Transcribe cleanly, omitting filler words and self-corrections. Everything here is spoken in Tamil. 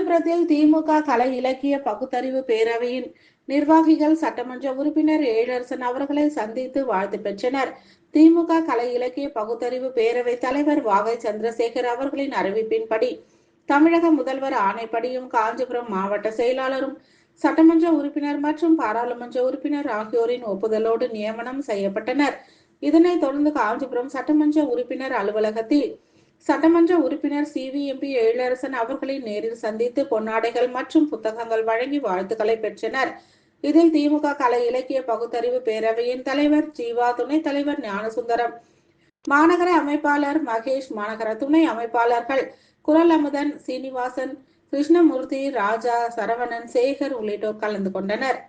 காஞ்சிபுரத்தில் திமுக கலை இலக்கிய பகுத்தறிவு பேரவையின் நிர்வாகிகள் சட்டமன்ற உறுப்பினர் எழிலரசன் அவர்களை சந்தித்து வாழ்த்து பெற்றனர். திமுக கலை இலக்கிய பகுத்தறிவு பேரவை தலைவர் வாகை சந்திரசேகர் அவர்களின் அறிவிப்பின்படி தமிழக முதல்வர் ஆணைப்படியும் காஞ்சிபுரம் மாவட்ட செயலாளரும் சட்டமன்ற உறுப்பினர் மற்றும் பாராளுமன்ற உறுப்பினர் ஆகியோரின் ஒப்புதலோடு நியமனம் செய்யப்பட்டனர். இதனைத் தொடர்ந்து காஞ்சிபுரம் சட்டமன்ற உறுப்பினர் அலுவலகத்தில் சட்டமன்ற உறுப்பினர் சிவிஎம்பி எழிலரசன் அவர்களை நேரில் சந்தித்து பொன்னாடைகள் மற்றும் புத்தகங்கள் வழங்கி வாழ்த்துக்களை பெற்றனர். இதில் திமுக கலை இலக்கிய பகுத்தறிவு பேரவையின் தலைவர் ஜீவா, துணைத் தலைவர் ஞானசுந்தரம், மாநகர அமைப்பாளர் மகேஷ், மாநகர துணை அமைப்பாளர்கள் குரல் அமுதன், சீனிவாசன், கிருஷ்ணமூர்த்தி, ராஜா, சரவணன், சேகர் உள்ளிட்டோர் கலந்து கொண்டனர்.